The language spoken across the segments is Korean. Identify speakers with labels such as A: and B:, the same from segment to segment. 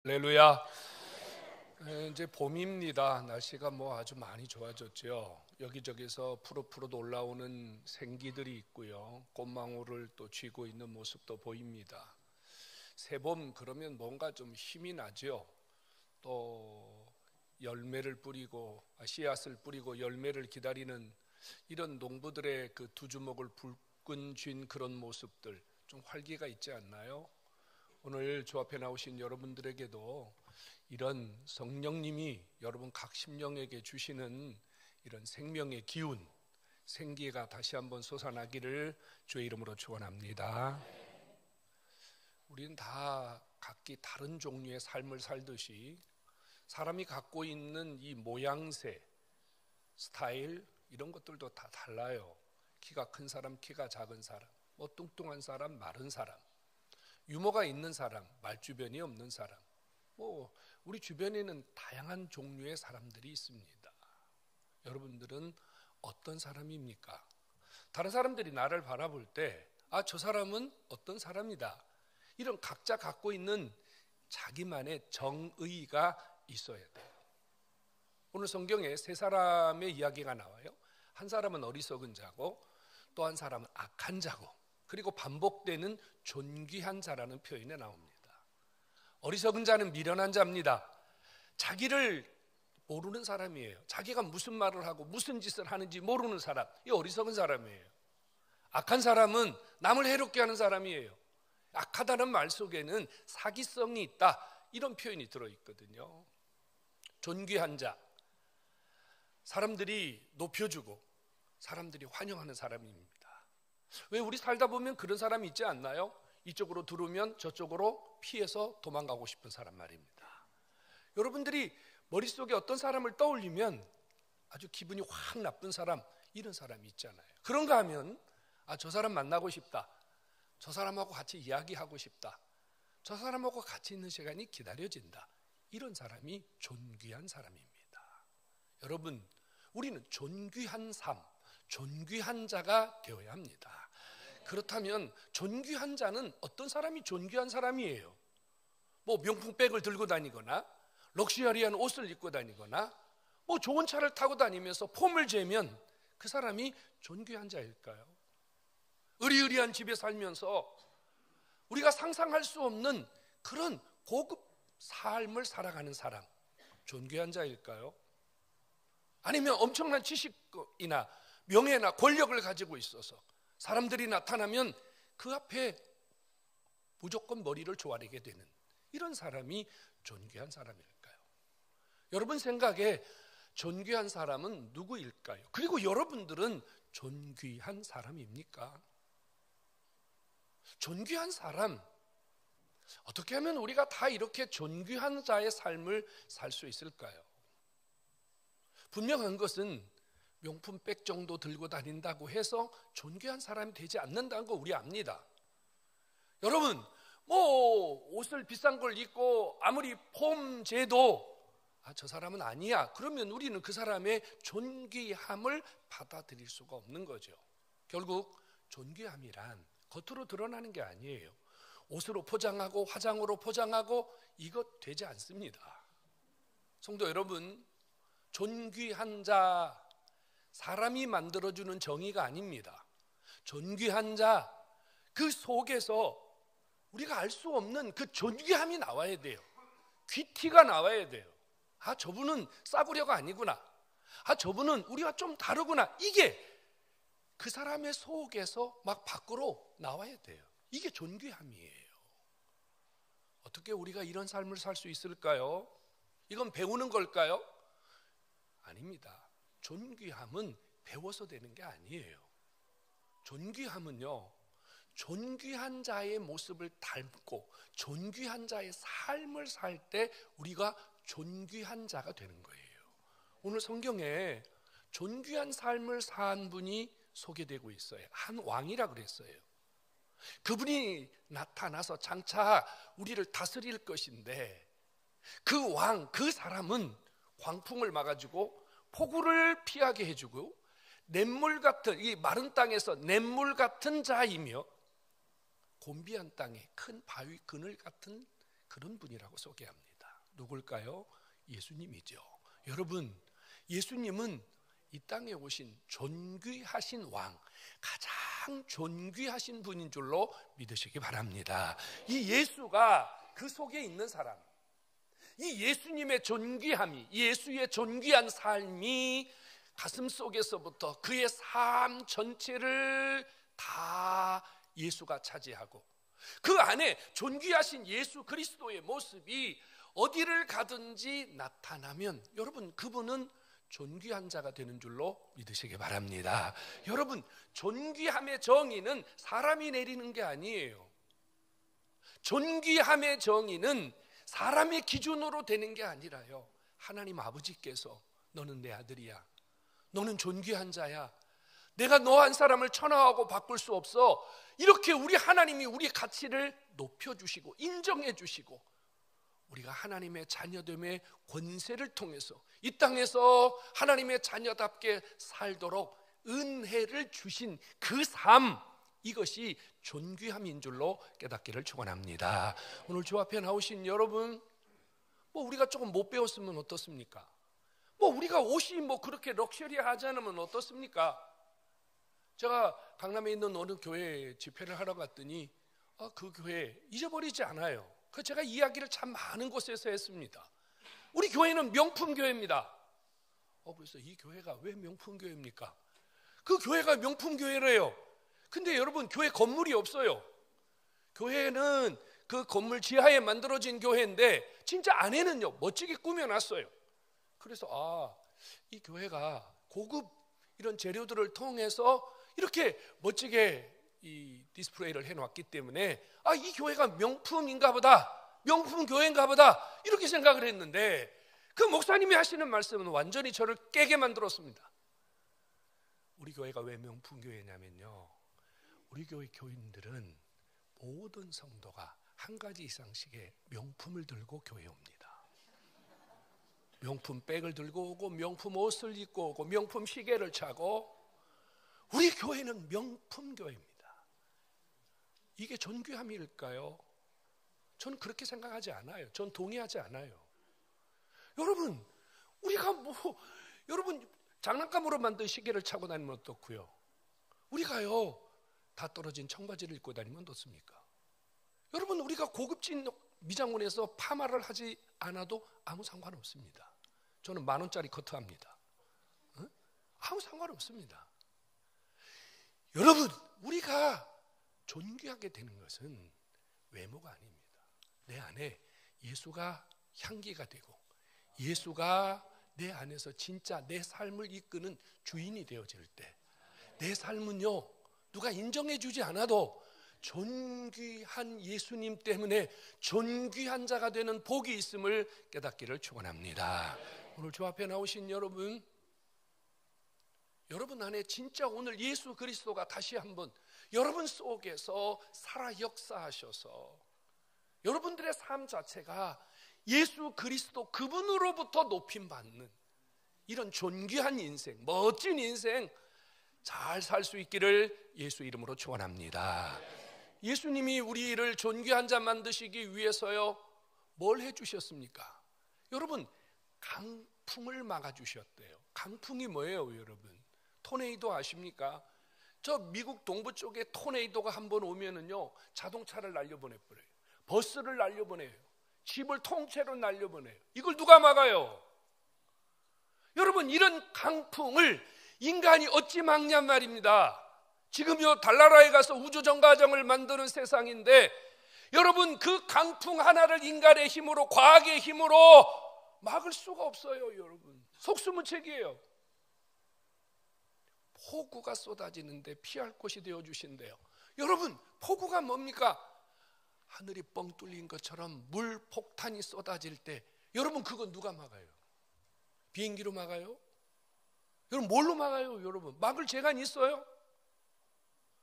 A: 할렐루야. 이제 봄입니다. 날씨가 아주 많이 좋아졌죠. 여기저기서 푸릇푸릇 올라오는 생기들이 있고요. 꽃망울을 또 쥐고 있는 모습도 보입니다. 새봄 그러면 뭔가 좀 힘이 나죠. 또 열매를 뿌리고 씨앗을 뿌리고 열매를 기다리는 이런 농부들의 그 두 주먹을 불끈 쥔 그런 모습들, 좀 활기가 있지 않나요? 오늘 주 앞에 나오신 여러분들에게도 이런 성령님이 여러분 각 심령에게 주시는 이런 생명의 기운, 생기가 다시 한번 솟아나기를 주의 이름으로 축원합니다. 우리는 다 각기 다른 종류의 삶을 살듯이 사람이 갖고 있는 이 모양새, 스타일 이런 것들도 다 달라요. 키가 큰 사람, 키가 작은 사람, 뚱뚱한 사람, 마른 사람, 유머가 있는 사람, 말주변이 없는 사람, 우리 주변에는 다양한 종류의 사람들이 있습니다. 여러분들은 어떤 사람입니까? 다른 사람들이 나를 바라볼 때 저 사람은 어떤 사람이다, 이런 각자 갖고 있는 자기만의 정의가 있어야 돼요. 오늘 성경에 세 사람의 이야기가 나와요. 한 사람은 어리석은 자고, 또 한 사람은 악한 자고, 그리고 반복되는 존귀한 자라는 표현이 나옵니다. 어리석은 자는 미련한 자입니다. 자기를 모르는 사람이에요. 자기가 무슨 말을 하고 무슨 짓을 하는지 모르는 사람, 이 어리석은 사람이에요. 악한 사람은 남을 해롭게 하는 사람이에요. 악하다는 말 속에는 사기성이 있다, 이런 표현이 들어있거든요. 존귀한 자, 사람들이 높여주고 사람들이 환영하는 사람입니다. 왜 우리 살다 보면 그런 사람이 있지 않나요? 이쪽으로 들어오면 저쪽으로 피해서 도망가고 싶은 사람 말입니다. 여러분들이 머릿속에 어떤 사람을 떠올리면 아주 기분이 확 나쁜 사람, 이런 사람이 있잖아요. 그런가 하면 저 사람 만나고 싶다, 저 사람하고 같이 이야기하고 싶다, 저 사람하고 같이 있는 시간이 기다려진다, 이런 사람이 존귀한 사람입니다. 여러분, 우리는 존귀한 삶, 존귀한 자가 되어야 합니다. 그렇다면 존귀한 자는 어떤 사람이 존귀한 사람이에요? 명품백을 들고 다니거나 럭셔리한 옷을 입고 다니거나 좋은 차를 타고 다니면서 폼을 재면 그 사람이 존귀한 자일까요? 으리으리한 집에 살면서 우리가 상상할 수 없는 그런 고급 삶을 살아가는 사람, 존귀한 자일까요? 아니면 엄청난 지식이나 명예나 권력을 가지고 있어서 사람들이 나타나면 그 앞에 무조건 머리를 조아리게 되는 이런 사람이 존귀한 사람일까요? 여러분 생각에 존귀한 사람은 누구일까요? 그리고 여러분들은 존귀한 사람입니까? 존귀한 사람, 어떻게 하면 우리가 다 이렇게 존귀한 자의 삶을 살 수 있을까요? 분명한 것은 명품백 정도 들고 다닌다고 해서 존귀한 사람이 되지 않는다는 거 우리 압니다. 여러분, 옷을 비싼 걸 입고 아무리 폼 재도 저 사람은 아니야, 그러면 우리는 그 사람의 존귀함을 받아들일 수가 없는 거죠. 결국 존귀함이란 겉으로 드러나는 게 아니에요. 옷으로 포장하고 화장으로 포장하고 이것 되지 않습니다. 성도 여러분, 존귀한 자, 사람이 만들어주는 정의가 아닙니다. 존귀한 자, 그 속에서 우리가 알 수 없는 그 존귀함이 나와야 돼요. 귀티가 나와야 돼요. 저분은 싸구려가 아니구나, 저분은 우리가 좀 다르구나, 이게 그 사람의 속에서 막 밖으로 나와야 돼요. 이게 존귀함이에요. 어떻게 우리가 이런 삶을 살 수 있을까요? 이건 배우는 걸까요? 아닙니다. 존귀함은 배워서 되는 게 아니에요. 존귀함은요, 존귀한 자의 모습을 닮고 존귀한 자의 삶을 살 때 우리가 존귀한 자가 되는 거예요. 오늘 성경에 존귀한 삶을 산 분이 소개되고 있어요. 한 왕이라 그랬어요. 그분이 나타나서 장차 우리를 다스릴 것인데, 그 왕, 그 사람은 광풍을 막아주고 폭우를 피하게 해주고 냇물 같은, 이 마른 땅에서 냇물 같은 자이며 곤비한 땅에 큰 바위 그늘 같은 그런 분이라고 소개합니다. 누굴까요? 예수님이죠. 여러분, 예수님은 이 땅에 오신 존귀하신 왕, 가장 존귀하신 분인 줄로 믿으시기 바랍니다. 이 예수가 그 속에 있는 사람, 이 예수님의 존귀함이, 예수의 존귀한 삶이 가슴 속에서부터 그의 삶 전체를 다 예수가 차지하고, 그 안에 존귀하신 예수 그리스도의 모습이 어디를 가든지 나타나면 여러분, 그분은 존귀한 자가 되는 줄로 믿으시기 바랍니다. 여러분, 존귀함의 정의는 사람이 내리는 게 아니에요. 존귀함의 정의는 사람의 기준으로 되는 게 아니라요, 하나님 아버지께서 너는 내 아들이야, 너는 존귀한 자야, 내가 너 한 사람을 천하하고 바꿀 수 없어, 이렇게 우리 하나님이 우리 가치를 높여주시고 인정해주시고, 우리가 하나님의 자녀됨의 권세를 통해서 이 땅에서 하나님의 자녀답게 살도록 은혜를 주신 그 삶, 이것이 존귀함인 줄로 깨닫기를 축원합니다. 오늘 주 앞에 나오신 여러분, 우리가 조금 못 배웠으면 어떻습니까? 우리가 옷이 그렇게 럭셔리하지 않으면 어떻습니까? 제가 강남에 있는 어느 교회에 집회를 하러 갔더니 그 교회 잊어버리지 않아요. 제가 이야기를 참 많은 곳에서 했습니다. 우리 교회는 명품 교회입니다. 그래서 이 교회가 왜 명품 교회입니까? 그 교회가 명품 교회래요. 근데 여러분, 교회 건물이 없어요. 교회는 그 건물 지하에 만들어진 교회인데 진짜 안에는요 멋지게 꾸며놨어요. 그래서 이 교회가 고급 이런 재료들을 통해서 이렇게 멋지게 이 디스플레이를 해놨기 때문에 이 교회가 명품인가 보다, 명품 교회인가 보다, 이렇게 생각을 했는데, 그 목사님이 하시는 말씀은 완전히 저를 깨게 만들었습니다. 우리 교회가 왜 명품 교회냐면요, 우리 교회 교인들은 모든 성도가 한 가지 이상씩의 명품을 들고 교회에 옵니다. 명품 백을 들고 오고, 명품 옷을 입고 오고, 명품 시계를 차고, 우리 교회는 명품 교회입니다. 이게 존귀함일까요? 저는 그렇게 생각하지 않아요. 전 동의하지 않아요. 여러분, 우리가 여러분 장난감으로 만든 시계를 차고 다니면 어떻고요? 우리가요 다 떨어진 청바지를 입고 다니면 어떻습니까? 여러분, 우리가 고급진 미장원에서 파마를 하지 않아도 아무 상관없습니다. 저는 10,000원짜리 커트합니다. 아무 상관없습니다. 여러분, 우리가 존귀하게 되는 것은 외모가 아닙니다. 내 안에 예수가 향기가 되고, 예수가 내 안에서 진짜 내 삶을 이끄는 주인이 되어질 때, 내 삶은요 누가 인정해 주지 않아도 존귀한 예수님 때문에 존귀한 자가 되는 복이 있음을 깨닫기를 축원합니다. 오늘 주 앞에 나오신 여러분, 여러분 안에 진짜 오늘 예수 그리스도가 다시 한번 여러분 속에서 살아 역사하셔서 여러분들의 삶 자체가 예수 그리스도 그분으로부터 높임받는 이런 존귀한 인생, 멋진 인생 잘 살 수 있기를 예수 이름으로 축원합니다. 예수님이 우리를 존귀한 자 만드시기 위해서요 뭘 해주셨습니까? 여러분, 강풍을 막아주셨대요. 강풍이 뭐예요 여러분? 토네이도 아십니까? 저 미국 동부 쪽에 토네이도가 한번 오면은요 자동차를 날려보내버려요. 버스를 날려보내요. 집을 통째로 날려보내요. 이걸 누가 막아요? 여러분, 이런 강풍을 인간이 어찌 막냔 말입니다. 지금 요 달나라에 가서 우주정거장을 만드는 세상인데, 여러분 그 강풍 하나를 인간의 힘으로, 과학의 힘으로 막을 수가 없어요. 여러분, 속수무책이에요. 폭우가 쏟아지는데 피할 곳이 되어주신대요. 여러분, 폭우가 뭡니까? 하늘이 뻥 뚫린 것처럼 물폭탄이 쏟아질 때, 여러분 그건 누가 막아요? 비행기로 막아요? 여러분 뭘로 막아요? 여러분 막을 재간이 있어요?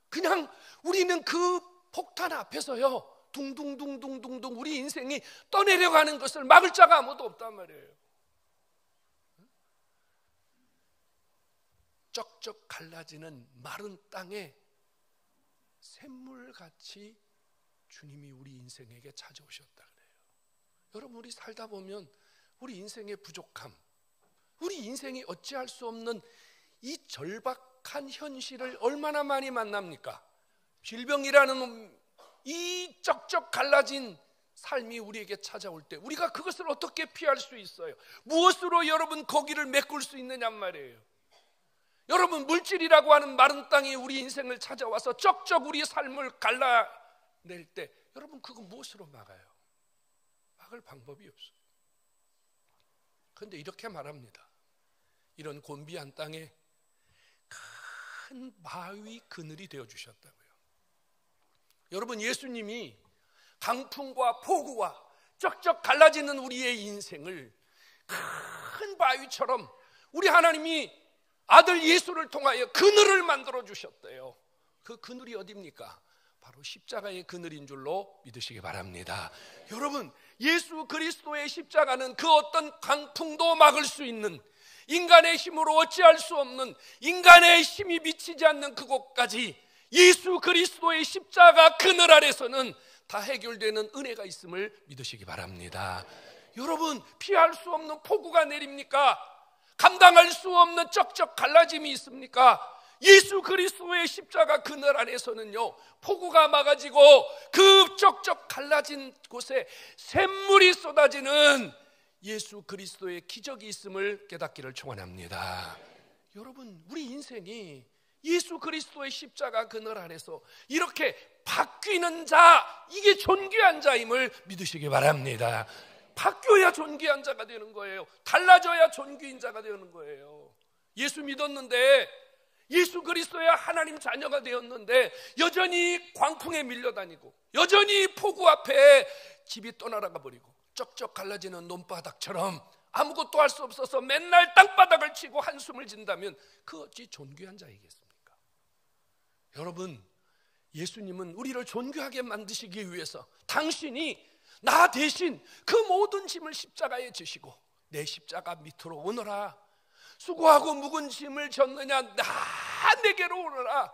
A: 그냥 우리는 그 폭탄 앞에서요 둥둥둥둥둥둥 우리 인생이 떠내려가는 것을 막을 자가 아무도 없단 말이에요. 쩍쩍 갈라지는 마른 땅에 샘물같이 주님이 우리 인생에게 찾아오셨다 그래요. 여러분, 우리 살다 보면 우리 인생의 부족함, 우리 인생이 어찌할 수 없는 이 절박한 현실을 얼마나 많이 만납니까? 질병이라는 이 쩍쩍 갈라진 삶이 우리에게 찾아올 때 우리가 그것을 어떻게 피할 수 있어요? 무엇으로 여러분 거기를 메꿀 수 있느냐 말이에요. 여러분, 물질이라고 하는 마른 땅이 우리 인생을 찾아와서 쩍쩍 우리 삶을 갈라낼 때 여러분, 그거 무엇으로 막아요? 막을 방법이 없어요. 그런데 이렇게 말합니다. 이런 곤비한 땅에 큰 바위 그늘이 되어주셨다고요. 여러분, 예수님이 강풍과 폭우와 쩍쩍 갈라지는 우리의 인생을 큰 바위처럼 우리 하나님이 아들 예수를 통하여 그늘을 만들어 주셨대요. 그 그늘이 어디입니까? 바로 십자가의 그늘인 줄로 믿으시기 바랍니다. 여러분, 예수 그리스도의 십자가는 그 어떤 강풍도 막을 수 있는, 인간의 힘으로 어찌할 수 없는, 인간의 힘이 미치지 않는 그곳까지 예수 그리스도의 십자가 그늘 아래서는 다 해결되는 은혜가 있음을 믿으시기 바랍니다. 여러분, 피할 수 없는 폭우가 내립니까? 감당할 수 없는 쩍쩍 갈라짐이 있습니까? 예수 그리스도의 십자가 그늘 안에서는요, 폭우가 막아지고 그 쩍쩍 갈라진 곳에 샘물이 쏟아지는 예수 그리스도의 기적이 있음을 깨닫기를 축원합니다. 여러분, 우리 인생이 예수 그리스도의 십자가 그늘 안에서 이렇게 바뀌는 자, 이게 존귀한 자임을 믿으시기 바랍니다. 바뀌어야 존귀한 자가 되는 거예요. 달라져야 존귀인 자가 되는 거예요. 예수 믿었는데, 예수 그리스도야 하나님 자녀가 되었는데 여전히 광풍에 밀려다니고 여전히 폭우 앞에 집이 떠나가 버리고 쩍쩍 갈라지는 논바닥처럼 아무것도 할 수 없어서 맨날 땅바닥을 치고 한숨을 진다면 그 어찌 존귀한 자이겠습니까? 여러분, 예수님은 우리를 존귀하게 만드시기 위해서 당신이 나 대신 그 모든 짐을 십자가에 지시고 내 십자가 밑으로 오너라, 수고하고 묵은 짐을 졌느냐, 내게로 오너라,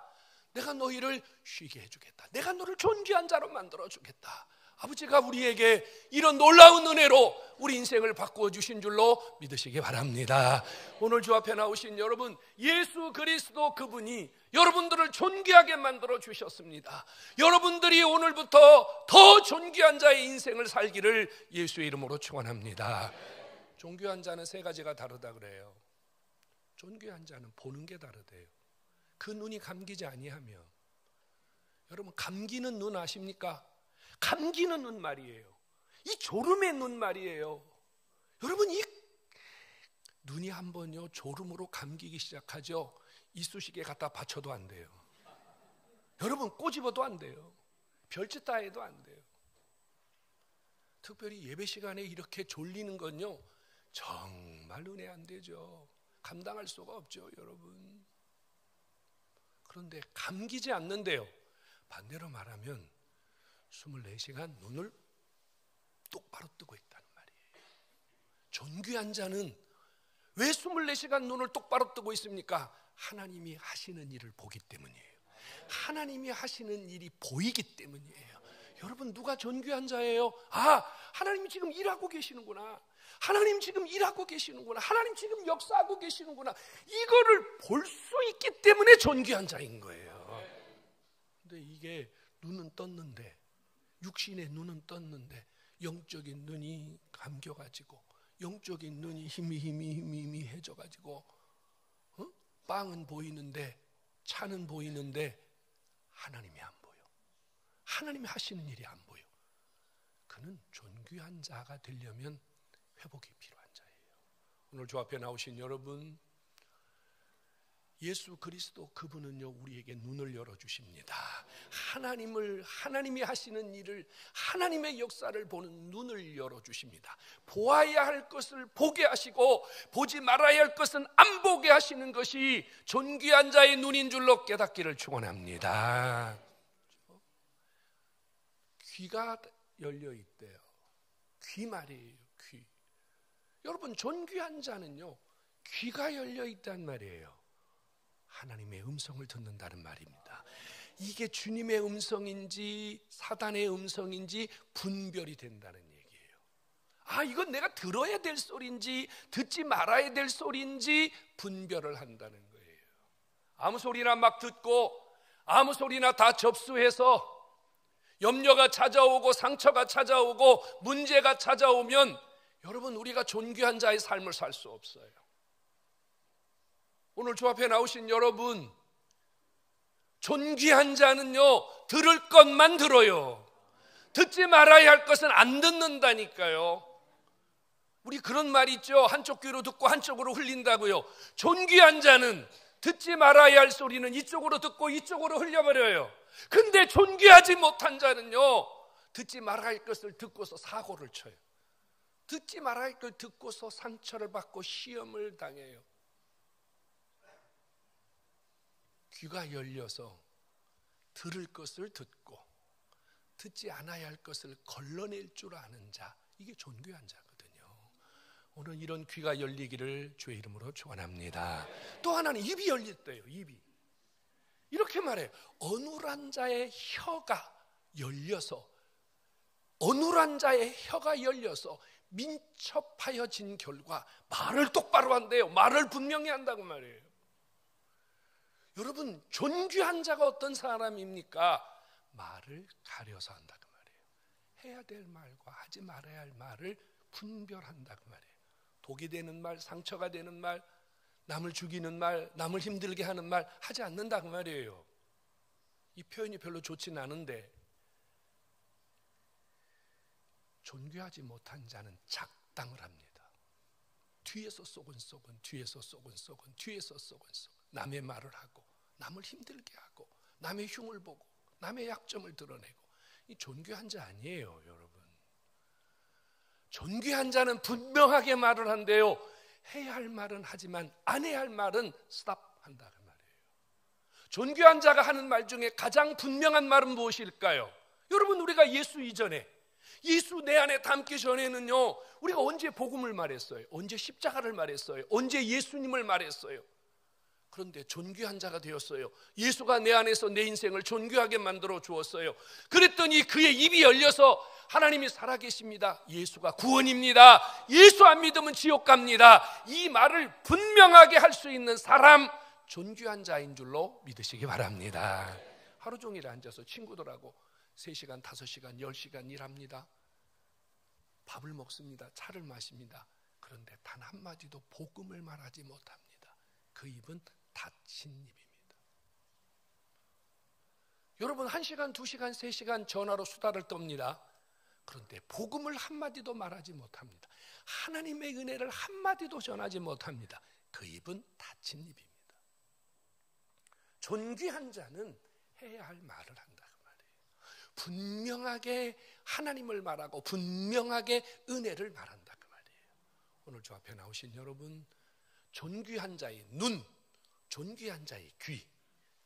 A: 내가 너희를 쉬게 해주겠다, 내가 너를 존귀한 자로 만들어 주겠다. 아버지가 우리에게 이런 놀라운 은혜로 우리 인생을 바꾸어 주신 줄로 믿으시기 바랍니다. 오늘 주 앞에 나오신 여러분, 예수 그리스도 그분이 여러분들을 존귀하게 만들어 주셨습니다. 여러분들이 오늘부터 더 존귀한 자의 인생을 살기를 예수의 이름으로 축원합니다. 존귀한 자는 세 가지가 다르다 그래요. 존귀한 자는 보는 게 다르대요. 그 눈이 감기지 아니하며, 여러분, 감기는 눈 아십니까? 감기는 눈 말이에요. 이 졸음의 눈 말이에요. 여러분, 이 눈이 한번요 졸음으로 감기기 시작하죠. 이쑤시개 갖다 받쳐도 안 돼요. 여러분, 꼬집어도 안 돼요. 별짓 다 해도 안 돼요. 특별히 예배 시간에 이렇게 졸리는 건요 정말 은혜 안 되죠. 감당할 수가 없죠, 여러분. 그런데 감기지 않는데요, 반대로 말하면 24시간 눈을 똑바로 뜨고 있다는 말이에요. 존귀한 자는 왜 24시간 눈을 똑바로 뜨고 있습니까? 하나님이 하시는 일을 보기 때문이에요. 하나님이 하시는 일이 보이기 때문이에요. 여러분, 누가 존귀한 자예요? 하나님이 지금 일하고 계시는구나, 하나님 지금 일하고 계시는구나, 하나님 지금 역사하고 계시는구나, 이거를 볼 수 있기 때문에 존귀한 자인 거예요. 근데 이게 눈은 떴는데, 육신의 눈은 떴는데 영적인 눈이 감겨가지고 영적인 눈이 희미해져가지고 빵은 보이는데 차는 보이는데 하나님이 안 보여. 하나님이 하시는 일이 안 보여. 그는 존귀한 자가 되려면 회복이 필요한 자예요. 오늘 주 앞에 나오신 여러분, 예수 그리스도 그분은요 우리에게 눈을 열어주십니다. 하나님이 하시는 일을, 하나님의 역사를 보는 눈을 열어주십니다. 보아야 할 것을 보게 하시고 보지 말아야 할 것은 안 보게 하시는 것이 존귀한 자의 눈인 줄로 깨닫기를 축원합니다. 귀가 열려 있대요. 귀 말이에요. 귀. 여러분, 존귀한 자는요 귀가 열려 있단 말이에요. 하나님의 음성을 듣는다는 말입니다. 이게 주님의 음성인지 사단의 음성인지 분별이 된다는 얘기예요. 이건 내가 들어야 될 소리인지 듣지 말아야 될 소리인지 분별을 한다는 거예요. 아무 소리나 막 듣고 아무 소리나 다 접수해서 염려가 찾아오고 상처가 찾아오고 문제가 찾아오면 여러분, 우리가 존귀한 자의 삶을 살 수 없어요. 오늘 주 앞에 나오신 여러분, 존귀한 자는요, 들을 것만 들어요. 듣지 말아야 할 것은 안 듣는다니까요. 우리 그런 말 있죠. 한쪽 귀로 듣고 한쪽으로 흘린다고요. 존귀한 자는 듣지 말아야 할 소리는 이쪽으로 듣고 이쪽으로 흘려버려요. 근데 존귀하지 못한 자는요, 듣지 말아야 할 것을 듣고서 사고를 쳐요. 듣지 말아야 할 걸 듣고서 상처를 받고 시험을 당해요. 귀가 열려서 들을 것을 듣고 듣지 않아야 할 것을 걸러낼 줄 아는 자, 이게 존귀한 자거든요. 오늘 이런 귀가 열리기를 주의 이름으로 축원합니다. 또 하나는 입이 열렸대요. 입이 이렇게 말해요. 어눌한 자의 혀가 열려서, 어눌한 자의 혀가 열려서 민첩하여진 결과 말을 똑바로 한대요. 말을 분명히 한다고 말이에요. 여러분, 존귀한 자가 어떤 사람입니까? 말을 가려서 한다고 말이에요. 해야 될 말과 하지 말아야 할 말을 분별한다고 말이에요. 독이 되는 말, 상처가 되는 말, 남을 죽이는 말, 남을 힘들게 하는 말 하지 않는다고 말이에요. 이 표현이 별로 좋지는 않은데, 존귀하지 못한 자는 작당을 합니다. 뒤에서 쏘근쏘근, 뒤에서 쏘근쏘근, 뒤에서 쏘근쏘근, 남의 말을 하고 남을 힘들게 하고 남의 흉을 보고 남의 약점을 드러내고, 이 존귀한 자 아니에요, 여러분. 존귀한 자는 분명하게 말을 한대요. 해야 할 말은 하지만 안 해야 할 말은 스탑한다 그 말이에요. 존귀한 자가 하는 말 중에 가장 분명한 말은 무엇일까요? 여러분, 우리가 예수 이전에, 예수 내 안에 담기 전에는요, 우리가 언제 복음을 말했어요? 언제 십자가를 말했어요? 언제 예수님을 말했어요? 그런데 존귀한 자가 되었어요. 예수가 내 안에서 내 인생을 존귀하게 만들어 주었어요. 그랬더니 그의 입이 열려서 하나님이 살아계십니다. 예수가 구원입니다. 예수 안 믿으면 지옥 갑니다. 이 말을 분명하게 할 수 있는 사람, 존귀한 자인 줄로 믿으시기 바랍니다. 하루 종일 앉아서 친구들하고 3시간, 5시간, 10시간 일합니다. 밥을 먹습니다. 차를 마십니다. 그런데 단 한마디도 복음을 말하지 못합니다. 그 입은 닫힌 입입니다. 여러분, 1시간, 2시간, 3시간 전화로 수다를 떱니다. 그런데 복음을 한마디도 말하지 못합니다. 하나님의 은혜를 한마디도 전하지 못합니다. 그 입은 닫힌 입입니다. 존귀한 자는 해야 할 말을 한다 그 말이에요. 분명하게 하나님을 말하고 분명하게 은혜를 말한다 그 말이에요. 오늘 주 앞에 나오신 여러분, 존귀한 자의 눈, 존귀한 자의 귀,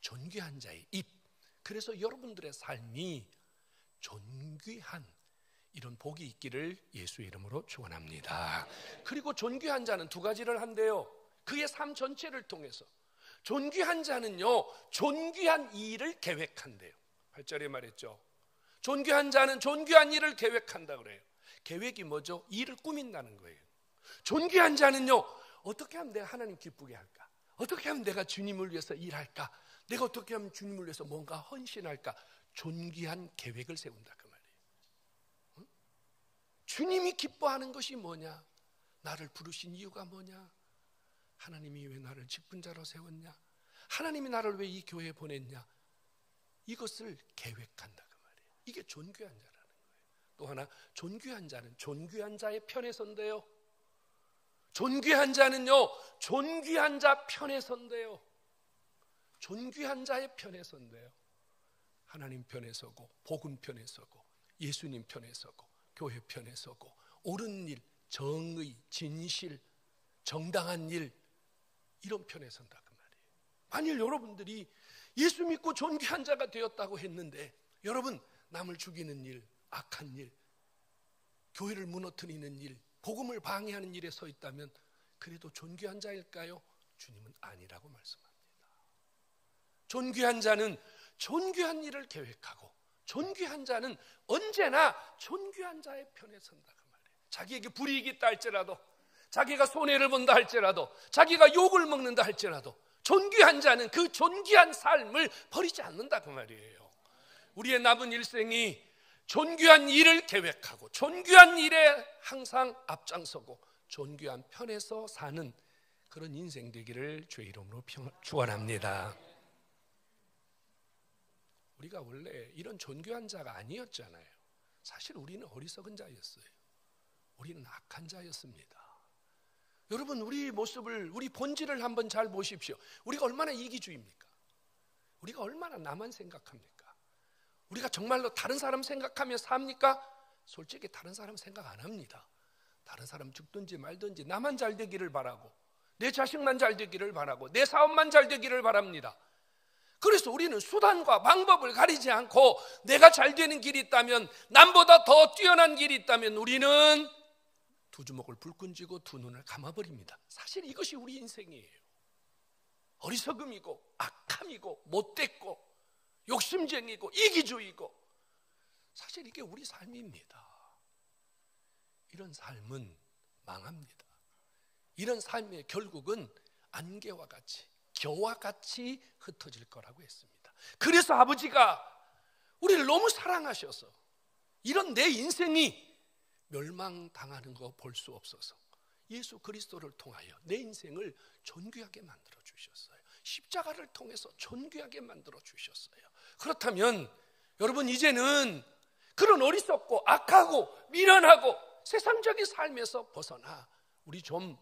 A: 존귀한 자의 입, 그래서 여러분들의 삶이 존귀한 이런 복이 있기를 예수의 이름으로 축원합니다. 그리고 존귀한 자는 2가지를 한대요. 그의 삶 전체를 통해서. 존귀한 자는요, 존귀한 일을 계획한대요. 8절에 말했죠. 존귀한 자는 존귀한 일을 계획한다 그래요. 계획이 뭐죠? 일을 꾸민다는 거예요. 존귀한 자는요, 어떻게 하면 내가 하나님 기쁘게 할까? 어떻게 하면 내가 주님을 위해서 일할까? 내가 어떻게 하면 주님을 위해서 뭔가 헌신할까? 존귀한 계획을 세운다 그 말이에요. 응? 주님이 기뻐하는 것이 뭐냐? 나를 부르신 이유가 뭐냐? 하나님이 왜 나를 직분자로 세웠냐? 하나님이 나를 왜 이 교회에 보냈냐? 이것을 계획한다 그 말이에요. 이게 존귀한 자라는 거예요. 또 하나, 존귀한 자는 존귀한 자의 편에 선대요. 존귀한 자는요, 존귀한 자 편에 선대요. 존귀한 자의 편에 선대요. 하나님 편에 서고, 복음 편에 서고, 예수님 편에 서고, 교회 편에 서고, 옳은 일, 정의, 진실, 정당한 일, 이런 편에 선다 그 말이에요. 만일 여러분들이 예수 믿고 존귀한 자가 되었다고 했는데, 여러분 남을 죽이는 일, 악한 일, 교회를 무너뜨리는 일, 복음을 방해하는 일에 서 있다면 그래도 존귀한 자일까요? 주님은 아니라고 말씀합니다. 존귀한 자는 존귀한 일을 계획하고, 존귀한 자는 언제나 존귀한 자의 편에 선다 그 말이에요. 자기에게 불이익이 있다 할지라도, 자기가 손해를 본다 할지라도, 자기가 욕을 먹는다 할지라도 존귀한 자는 그 존귀한 삶을 버리지 않는다 그 말이에요. 우리의 남은 일생이 존귀한 일을 계획하고 존귀한 일에 항상 앞장서고 존귀한 편에서 사는 그런 인생 되기를 주의 이름으로 축원합니다. 우리가 원래 이런 존귀한 자가 아니었잖아요. 사실 우리는 어리석은 자였어요. 우리는 악한 자였습니다. 여러분, 우리 모습을, 우리 본질을 한번 잘 보십시오. 우리가 얼마나 이기주의입니까? 우리가 얼마나 나만 생각합니까? 우리가 정말로 다른 사람 생각하며 삽니까? 솔직히 다른 사람 생각 안 합니다. 다른 사람 죽든지 말든지 나만 잘 되기를 바라고, 내 자식만 잘 되기를 바라고, 내 사업만 잘 되기를 바랍니다. 그래서 우리는 수단과 방법을 가리지 않고 내가 잘 되는 길이 있다면, 남보다 더 뛰어난 길이 있다면 우리는 두 주먹을 불끈 쥐고 두 눈을 감아버립니다. 사실 이것이 우리 인생이에요. 어리석음이고 악함이고 못됐고 욕심쟁이고 이기주의고, 사실 이게 우리 삶입니다. 이런 삶은 망합니다. 이런 삶의 결국은 안개와 같이, 겨와 같이 흩어질 거라고 했습니다. 그래서 아버지가 우리를 너무 사랑하셔서 이런 내 인생이 멸망당하는 거 볼 수 없어서 예수 그리스도를 통하여 내 인생을 존귀하게 만들어 주셨어요. 십자가를 통해서 존귀하게 만들어 주셨어요. 그렇다면 여러분, 이제는 그런 어리석고 악하고 미련하고 세상적인 삶에서 벗어나 우리 좀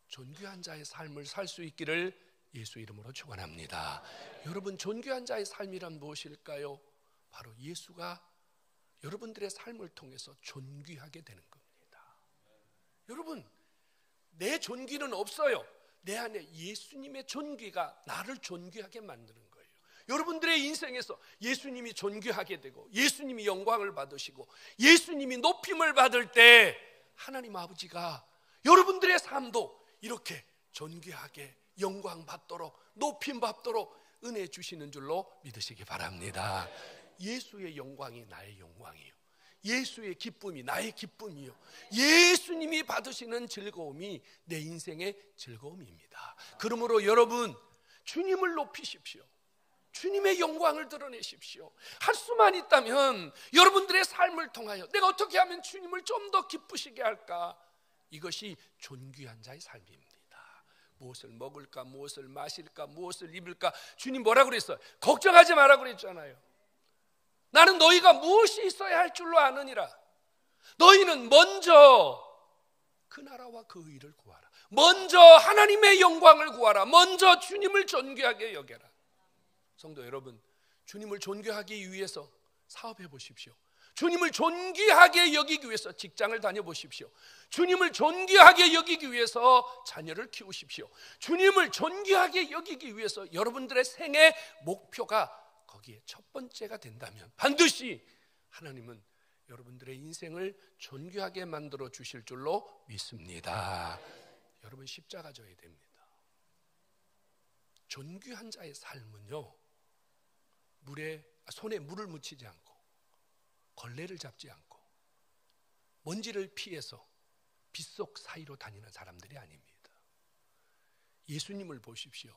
A: 존귀한 자의 삶을 살 수 있기를 예수 이름으로 축원합니다. 여러분, 존귀한 자의 삶이란 무엇일까요? 바로 예수가 여러분들의 삶을 통해서 존귀하게 되는 겁니다. 여러분, 내 존귀는 없어요. 내 안에 예수님의 존귀가 나를 존귀하게 만드는 거예요. 여러분들의 인생에서 예수님이 존귀하게 되고 예수님이 영광을 받으시고 예수님이 높임을 받을 때 하나님 아버지가 여러분들의 삶도 이렇게 존귀하게 영광 받도록, 높임 받도록 은혜 주시는 줄로 믿으시기 바랍니다. 예수의 영광이 나의 영광이요, 예수의 기쁨이 나의 기쁨이요, 예수님이 받으시는 즐거움이 내 인생의 즐거움입니다. 그러므로 여러분, 주님을 높이십시오. 주님의 영광을 드러내십시오. 할 수만 있다면 여러분들의 삶을 통하여 내가 어떻게 하면 주님을 좀 더 기쁘시게 할까? 이것이 존귀한 자의 삶입니다. 무엇을 먹을까, 무엇을 마실까, 무엇을 입을까? 주님 뭐라고 그랬어요? 걱정하지 마라 그랬잖아요. 나는 너희가 무엇이 있어야 할 줄로 아느니라. 너희는 먼저 그 나라와 그 의를 구하라. 먼저 하나님의 영광을 구하라. 먼저 주님을 존귀하게 여겨라. 성도 여러분, 주님을 존귀하기 위해서 사업해 보십시오. 주님을 존귀하게 여기기 위해서 직장을 다녀보십시오. 주님을 존귀하게 여기기 위해서 자녀를 키우십시오. 주님을 존귀하게 여기기 위해서 여러분들의 생애 목표가 거기에 첫 번째가 된다면 반드시 하나님은 여러분들의 인생을 존귀하게 만들어 주실 줄로 믿습니다. 여러분, 십자가 져야 됩니다. 존귀한 자의 삶은요, 손에 물을 묻히지 않고 걸레를 잡지 않고 먼지를 피해서 빗속 사이로 다니는 사람들이 아닙니다. 예수님을 보십시오.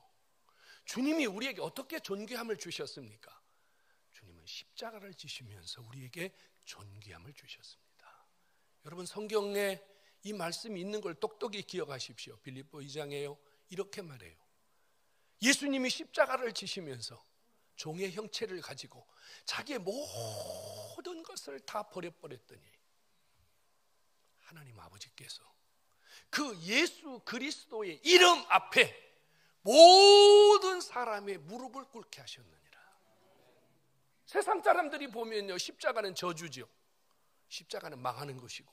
A: 주님이 우리에게 어떻게 존귀함을 주셨습니까? 주님은 십자가를 지시면서 우리에게 존귀함을 주셨습니다. 여러분, 성경에 이 말씀이 있는 걸 똑똑히 기억하십시오. 빌립보 2장에요, 이렇게 말해요. 예수님이 십자가를 지시면서 종의 형체를 가지고 자기의 모든 것을 다 버려버렸더니 하나님 아버지께서 그 예수 그리스도의 이름 앞에 모든 사람의 무릎을 꿇게 하셨느니라. 세상 사람들이 보면요, 십자가는 저주죠. 십자가는 망하는 것이고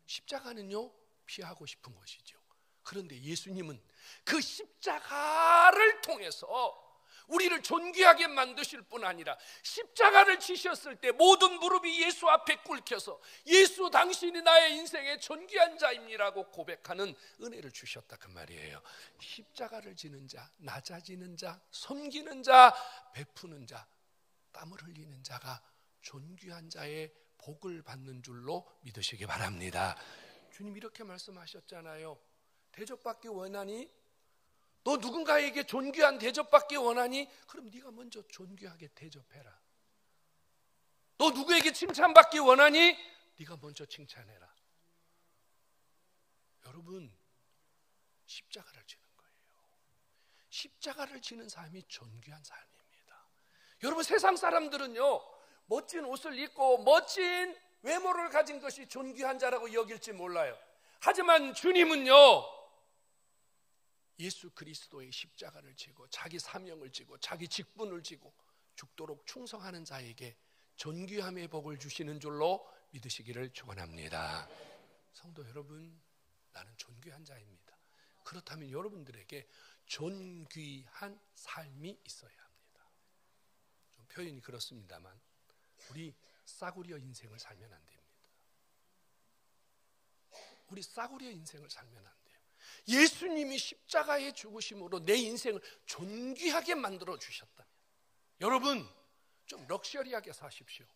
A: 십자가는요, 피하고 싶은 것이죠. 그런데 예수님은 그 십자가를 통해서 우리를 존귀하게 만드실 뿐 아니라 십자가를 지셨을 때 모든 무릎이 예수 앞에 꿇혀서 예수 당신이 나의 인생의 존귀한 자입니다라고 고백하는 은혜를 주셨다 그 말이에요. 십자가를 지는 자, 낮아지는 자, 섬기는 자, 베푸는 자, 땀을 흘리는 자가 존귀한 자의 복을 받는 줄로 믿으시기 바랍니다. 주님 이렇게 말씀하셨잖아요. 대접받기 원하니? 너 누군가에게 존귀한 대접받기 원하니? 그럼 네가 먼저 존귀하게 대접해라. 너 누구에게 칭찬받기 원하니? 네가 먼저 칭찬해라. 여러분, 십자가를 지는 거예요. 십자가를 지는 삶이 존귀한 삶입니다. 여러분, 세상 사람들은요, 멋진 옷을 입고 멋진 외모를 가진 것이 존귀한 자라고 여길지 몰라요. 하지만 주님은요, 예수 그리스도의 십자가를 지고 자기 사명을 지고 자기 직분을 지고 죽도록 충성하는 자에게 존귀함의 복을 주시는 줄로 믿으시기를 축원합니다. 성도 여러분, 나는 존귀한 자입니다. 그렇다면 여러분들에게 존귀한 삶이 있어야 합니다. 좀 표현이 그렇습니다만 우리 싸구려 인생을 살면 안 됩니다. 우리 싸구려 인생을 살면 안 돼요. 예수님이 십자가의 죽으심으로 내 인생을 존귀하게 만들어 주셨다면 여러분 좀 럭셔리하게 사십시오.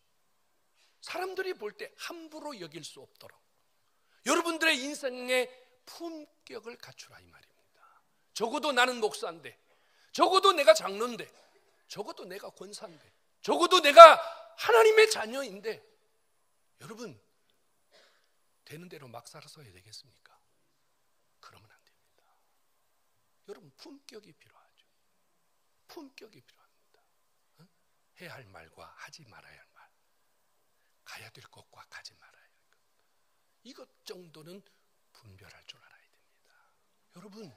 A: 사람들이 볼 때 함부로 여길 수 없도록 여러분들의 인생의 품격을 갖추라 이 말입니다. 적어도 나는 목사인데, 적어도 내가 장로인데, 적어도 내가 권사인데, 적어도 내가 하나님의 자녀인데, 여러분 되는 대로 막 살아서야 되겠습니까? 그러면 안 됩니다. 여러분 품격이 필요하죠. 품격이 필요합니다. 해야 할 말과 하지 말아야 할 말, 가야 될 것과 가지 말아야 할 것, 이것 정도는 분별할 줄 알아야 됩니다. 여러분,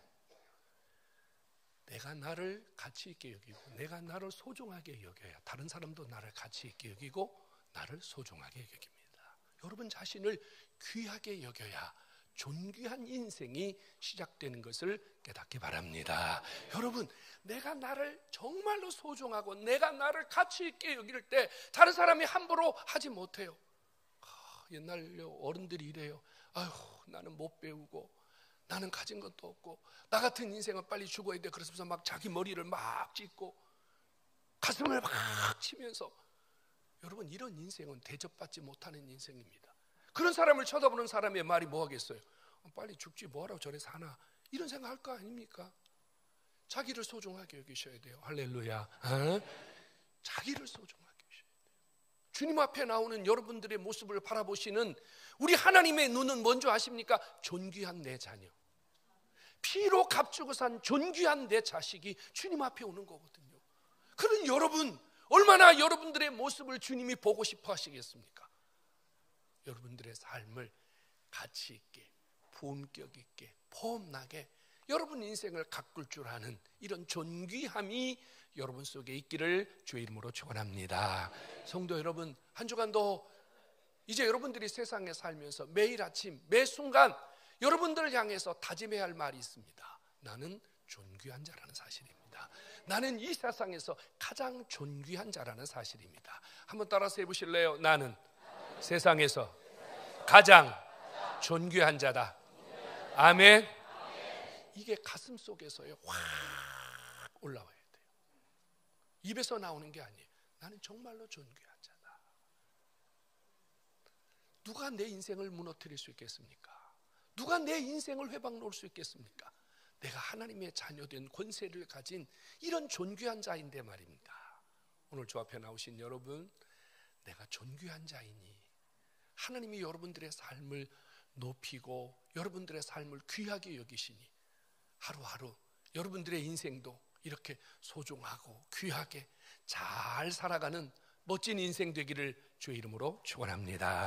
A: 내가 나를 가치 있게 여기고 내가 나를 소중하게 여겨야 다른 사람도 나를 가치 있게 여기고 나를 소중하게 여깁니다. 여러분 자신을 귀하게 여겨야 존귀한 인생이 시작되는 것을 깨닫기 바랍니다. 여러분, 내가 나를 정말로 소중하고 내가 나를 가치 있게 여길 때 다른 사람이 함부로 하지 못해요. 옛날 어른들이 이래요. 아휴, 나는 못 배우고 나는 가진 것도 없고 나 같은 인생은 빨리 죽어야 돼. 그래서 막 자기 머리를 막 찢고 가슴을 막 치면서, 여러분 이런 인생은 대접받지 못하는 인생입니다. 그런 사람을 쳐다보는 사람의 말이 뭐 하겠어요? 빨리 죽지 뭐하라고 저래 사나, 이런 생각할 거 아닙니까? 자기를 소중하게 여기셔야 돼요. 할렐루야. 자기를 소중하게 여기셔야 돼요. 주님 앞에 나오는 여러분들의 모습을 바라보시는 우리 하나님의 눈은 뭔지 아십니까? 존귀한 내 자녀, 피로 값주고 산 존귀한 내 자식이 주님 앞에 오는 거거든요. 그런 여러분, 얼마나 여러분들의 모습을 주님이 보고 싶어 하시겠습니까? 여러분들의 삶을 가치 있게, 품격 있게, 폼나게 여러분 인생을 가꿀 줄 아는 이런 존귀함이 여러분 속에 있기를 주의 이름으로 축원합니다. 성도 여러분, 한 주간도 이제 여러분들이 세상에 살면서 매일 아침 매 순간 여러분들을 향해서 다짐해야 할 말이 있습니다. 나는 존귀한 자라는 사실입니다. 나는 이 세상에서 가장 존귀한 자라는 사실입니다. 한번 따라서 해보실래요? 나는 세상에서 가장 존귀한 자다. 아멘. 이게 가슴 속에서요 확 올라와야 돼요. 입에서 나오는 게 아니에요. 나는 정말로 존귀한 자다. 누가 내 인생을 무너뜨릴 수 있겠습니까? 누가 내 인생을 회방 놓을 수 있겠습니까? 내가 하나님의 자녀된 권세를 가진 이런 존귀한 자인데 말입니다. 오늘 저 앞에 나오신 여러분, 내가 존귀한 자이니 하나님이 여러분들의 삶을 높이고 여러분들의 삶을 귀하게 여기시니 하루하루 여러분들의 인생도 이렇게 소중하고 귀하게 잘 살아가는 멋진 인생 되기를 주의 이름으로 축원합니다.